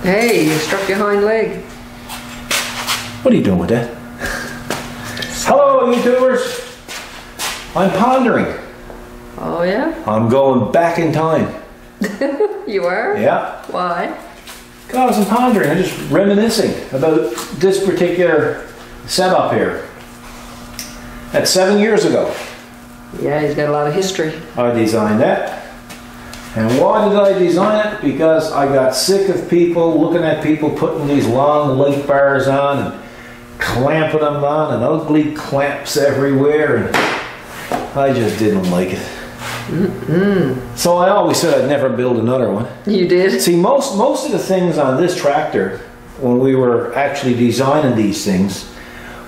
Hey, you struck your hind leg. What are you doing with that? Hello, YouTubers. I'm pondering. Oh, yeah? I'm going back in time. You are? Yeah. Why? I was pondering, I'm just reminiscing about this particular setup here. That's 7 years ago. Yeah, he's got a lot of history. I designed that. And why did I design it? Because I got sick of people looking at people putting these long light bars on and clamping them on and ugly clamps everywhere, and I just didn't like it. So I always said I'd never build another one. You did? See, most of the things on this tractor, when we were actually designing these things,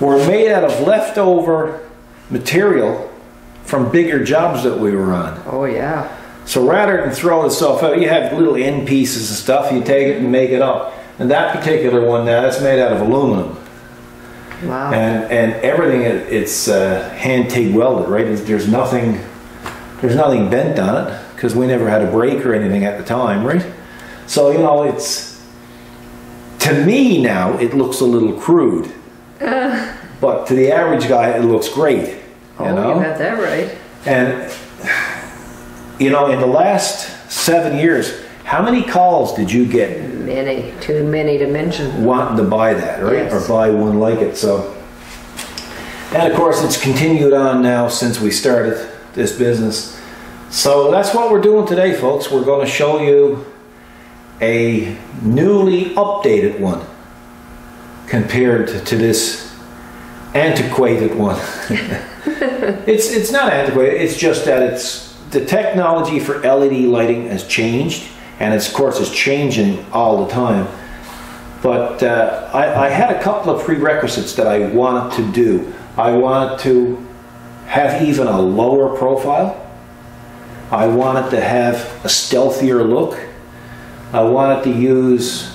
were made out of leftover material from bigger jobs that we were on. Oh, yeah. So rather than throw the stuff out, you have little end pieces and stuff, you take it and make it up. And that particular one now, that's made out of aluminum. Wow. And everything, it's hand TIG welded, right? There's nothing bent on it, because we never had a brake or anything at the time, right? So, you know, to me now, it looks a little crude. But to the average guy, it looks great. You got that right. And, you know, in the last 7 years, how many calls did you get? Many. Too many to mention. Wanting to buy that, right? Yes. Or buy one like it. So, and of course, it's continued on now since we started this business. So that's what we're doing today, folks. We're going to show you a newly updated one compared to this antiquated one. It's not antiquated, it's just that the technology for LED lighting has changed, and of course it's changing all the time. But I had a couple of prerequisites that I wanted to do. I wanted to have even a lower profile. I wanted to have a stealthier look. I wanted to use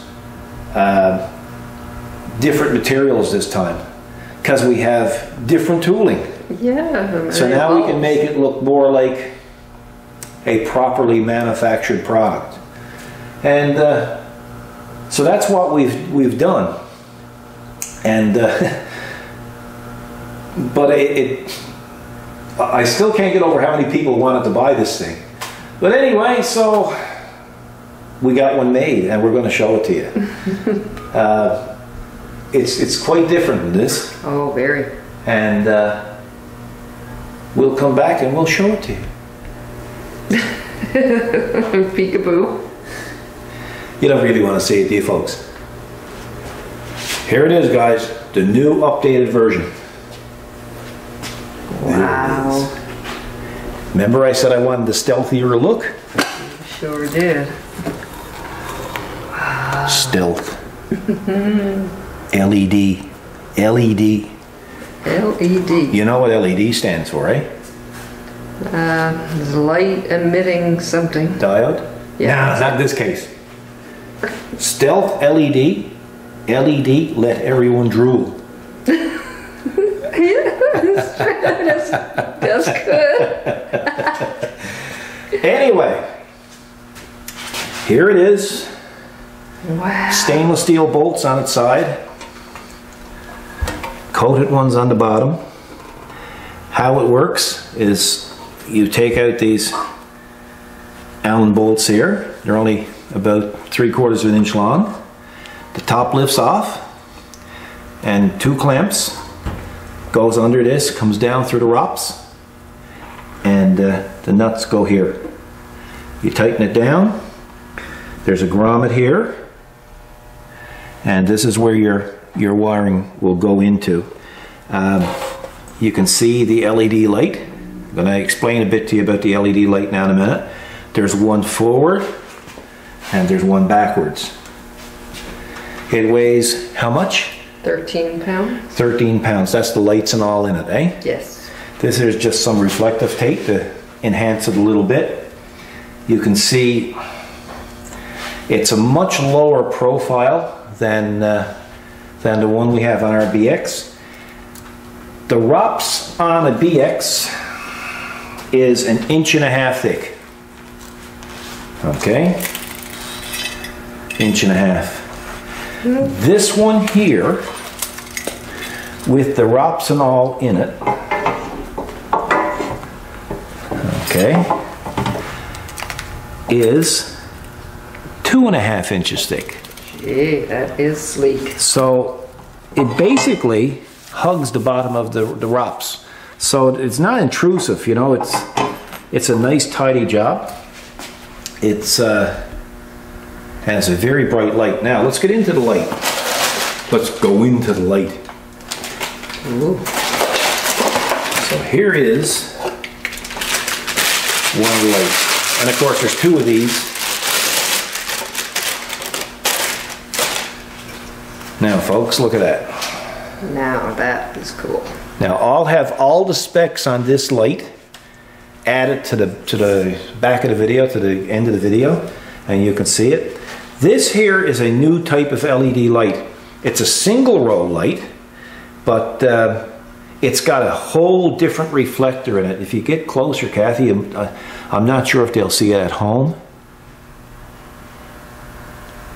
different materials this time, because we have different tooling. Yeah. So now we can make it look more like a properly manufactured product. And so that's what we've done. And but I still can't get over how many people wanted to buy this thing. But anyway, so we got one made, and we're going to show it to you. It's quite different than this. Oh, very. And we'll come back and we'll show it to you. Peekaboo. You don't really want to see it, do you, folks? Here it is, guys. The new updated version. Wow. Remember I said I wanted the stealthier look? You sure did. Wow. Stealth. LED. LED. LED. You know what LED stands for, eh? Light emitting something. Diode? Yeah. No, not in this case. Stealth LED. LED, let everyone drool. That's good. Anyway, here it is. Wow. Stainless steel bolts on its side. Coated ones on the bottom. How it works is you take out these Allen bolts here. They're only about 3/4 of an inch long. The top lifts off, and 2 clamps goes under this, comes down through the ROPS, and the nuts go here. You tighten it down. There's a grommet here, and this is where your wiring will go into. You can see the LED light. I'm going to explain a bit to you about the LED light now in a minute. There's one forward and there's one backwards. It weighs how much? 13 pounds. 13 pounds. That's the lights and all in it, eh? Yes. This is just some reflective tape to enhance it a little bit. You can see it's a much lower profile than the one we have on our BX. The ROPS on a BX is 1.5 inches thick. Okay? 1.5 inches. This one here, with the ROPS and all in it, okay, is 2.5 inches thick. Gee, that is sleek. So it basically hugs the bottom of the ROPS. So it's not intrusive, you know, it's a nice tidy job. It's has a very bright light. Now let's get into the light. Let's go into the light. Ooh. So here is one of the lights. And of course there's two of these. Now folks, look at that. Now that is cool. Now I'll have all the specs on this light added to the back of the video, to the end of the video, and you can see it. This here is a new type of LED light. It's a single row light, but it's got a whole different reflector in it. If you get closer, Kathy, I'm not sure if they'll see it at home.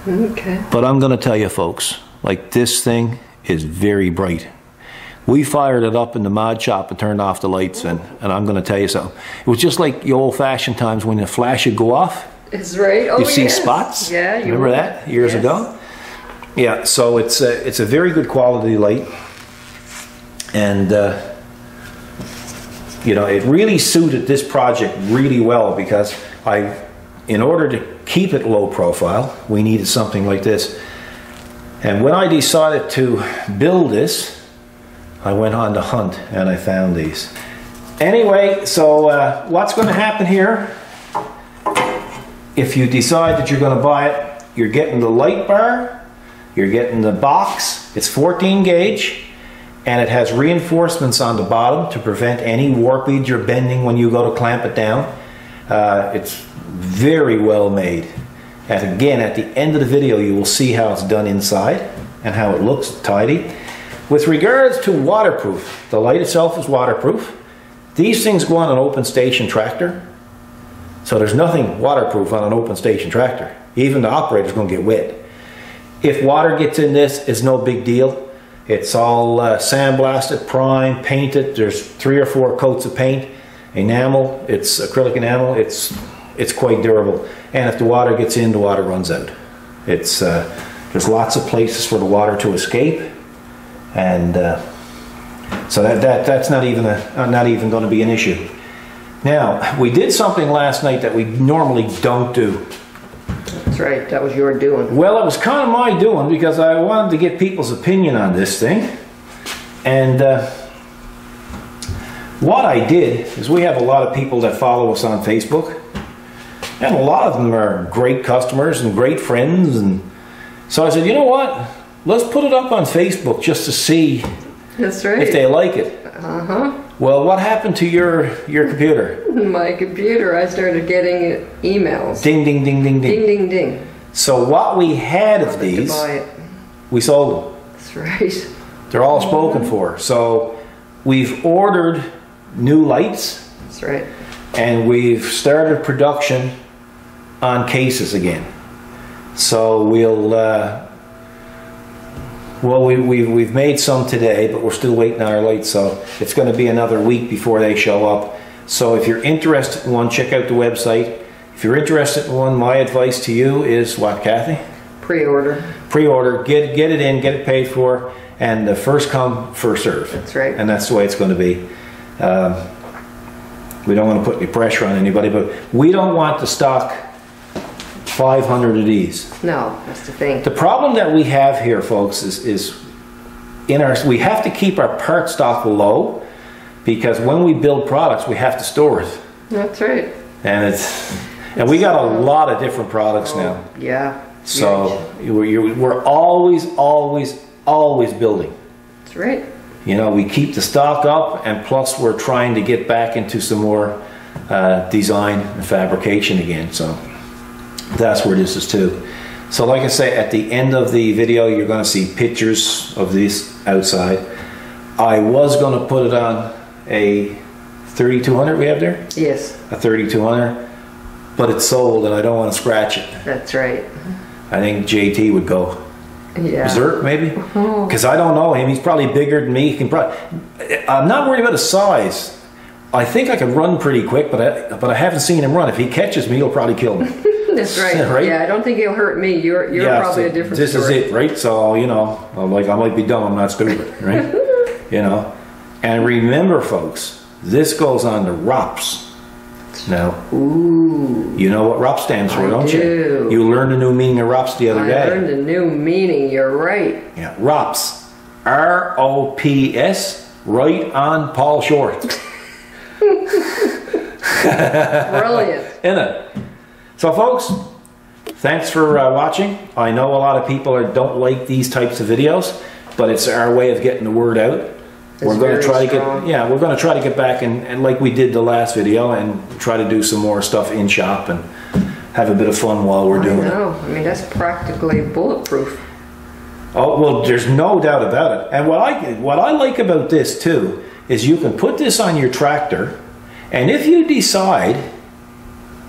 Okay. But I'm going to tell you folks, like, this thing is very bright. We fired it up in the mod shop and turned off the lights, and I'm going to tell you something. It was just like the old-fashioned times when the flash would go off. It's right. Oh, you see yes. spots? Yeah, you remember that years ago? Yeah. So it's a very good quality light, and you know, it really suited this project really well, because in order to keep it low profile, we needed something like this. And when I decided to build this, I went on the hunt and I found these. Anyway, so what's going to happen here? If you decide that you're going to buy it, you're getting the light bar, you're getting the box. It's 14 gauge, and it has reinforcements on the bottom to prevent any warpage or bending when you go to clamp it down. It's very well made. And again, at the end of the video, you will see how it's done inside and how it looks tidy. With regards to waterproof, the light itself is waterproof. These things go on an open station tractor. So there's nothing waterproof on an open station tractor. Even the operator's going to get wet. If water gets in this, it's no big deal. It's all sandblasted, primed, painted. There's 3 or 4 coats of paint. Enamel, it's acrylic enamel. It's quite durable. And if the water gets in, the water runs out. There's lots of places for the water to escape. And so that's not even going to be an issue. Now, we did something last night that we normally don't do. That's right. That was your doing. Well, it was kind of my doing, because I wanted to get people's opinion on this thing. And what I did is, we have a lot of people that follow us on Facebook. And a lot of them are great customers and great friends. And so I said, you know what? Let's put it up on Facebook just to see That's right. if they like it. Uh-huh. Well, what happened to your computer? My computer, I started getting emails. Ding, ding, ding, ding, ding. Ding, ding, ding. So what we had of these, To buy it. we sold them. That's right. They're all spoken for. So we've ordered new lights. That's right. And we've started production on cases again. So we've made some today, but we're still waiting on our lights, so it's going to be another week before they show up. So if you're interested in one, check out the website. If you're interested in one, my advice to you is what, Kathy? Pre-order. Pre-order, get it in, get it paid for, and the first come, first serve. That's right. And that's the way it's going to be. We don't want to put any pressure on anybody, but we don't want to stock 500 of these. No, that's the thing. The problem that we have here, folks, is we have to keep our part stock low, because when we build products, we have to store it. That's right. And we got a lot of different products now. Yeah. So we're always building. That's right. You know, we keep the stock up, and plus we're trying to get back into some more design and fabrication again. So that's where this is too. So like I say, at the end of the video, you're going to see pictures of this outside. I was going to put it on a 3200 we have there? Yes. A 3200, but it's sold and I don't want to scratch it. That's right. I think JT would go Yeah. Berserk, maybe? Because I don't know him. He's probably bigger than me. He can probably. I'm not worried about his size. I think I can run pretty quick, but I haven't seen him run. If he catches me, he'll probably kill me. That's right. Right? Yeah, I don't think he'll hurt me. You're probably so a different this story. This is it, right? So, you know, I might be dumb, I'm not stupid, right? You know? And remember, folks, this goes on to ROPS. Now, Ooh. you know what ROPS stands for, don't do. you? You learned a new meaning of ROPS the other day. I learned a new meaning, you're right. Yeah, ROPS. R-O-P-S, right on Paul Short. Brilliant. Isn't it? So, folks, thanks for watching. I know a lot of people don't like these types of videos, but it's our way of getting the word out. We're going to try to we're going to try to get back and like we did the last video and try to do some more stuff in shop and have a bit of fun while we're doing it. I mean, that's practically bulletproof. Oh, well, there's no doubt about it. And what I like about this too is you can put this on your tractor, and if you decide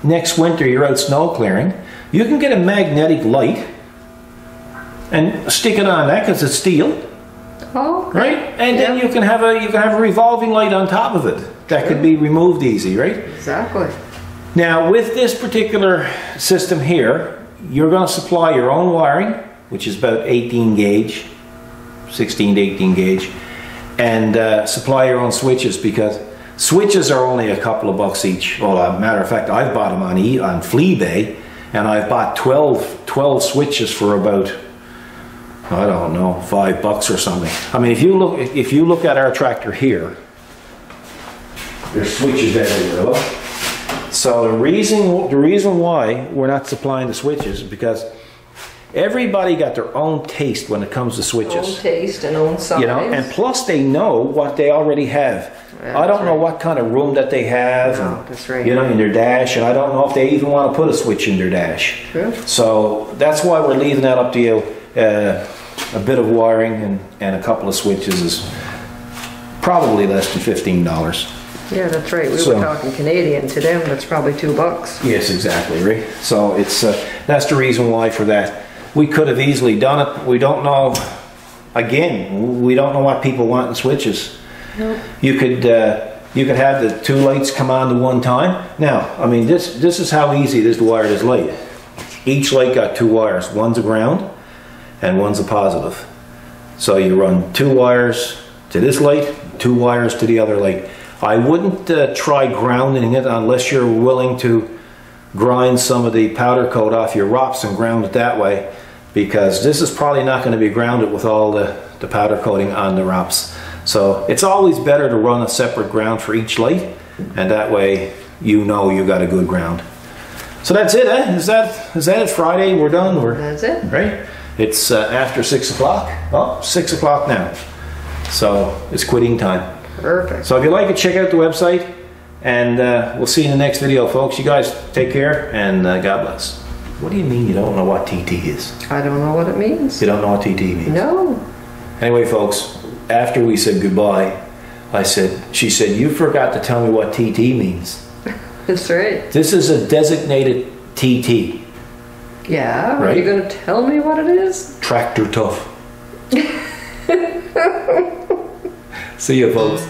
next winter you're out snow clearing, you can get a magnetic light and stick it on that because it's steel. Oh, okay. Right, and then you can have a revolving light on top of it that could be removed easy, right? Exactly. Now, with this particular system here, you're going to supply your own wiring, which is about 18 gauge, 16 to 18 gauge, and supply your own switches, because switches are only a couple of bucks each. Well, as a matter of fact, I've bought them on Fleabay, and I've bought 12 switches for about, I don't know, $5 or something. I mean, if you look at our tractor here, there's switches everywhere. Look. So the reason why we're not supplying the switches is because everybody got their own taste when it comes to switches. Own taste and own size. You know, and plus they know what they already have. Yeah, I don't know what kind of room that they have, no, that's right. You know, in their dash, and I don't know if they even want to put a switch in their dash. True. So that's why we're leaving that up to you. A bit of wiring and a couple of switches is probably less than $15. Yeah, that's right. We were talking Canadian. To them, that's probably $2. Yes, exactly, right? So it's that's the reason why for that. We could have easily done it. We don't know. Again, we don't know what people want in switches. Nope. You could have the two lights come on at one time. Now, I mean, this is how easy it is to wire this light. Each light got two wires. One's a ground, and one's a positive. So you run two wires to this light, two wires to the other light. I wouldn't try grounding it unless you're willing to grind some of the powder coat off your ROPS and ground it that way, because this is probably not going to be grounded with all the powder coating on the ROPS. So it's always better to run a separate ground for each light, and that way you know you got a good ground. So that's it, eh? Is that it? Friday, we're done. That's it. Right? It's after 6 o'clock. Oh, 6 o'clock now. So it's quitting time. Perfect. So if you like it, check out the website, and we'll see you in the next video, folks. You guys take care, and God bless. What do you mean you don't know what TT is? I don't know what it means. You don't know what TT means? No. Anyway, folks, after we said goodbye, she said, you forgot to tell me what TT means. That's right. This is a designated TT. Yeah? Right? Are you going to tell me what it is? Tractor tough. See you, folks.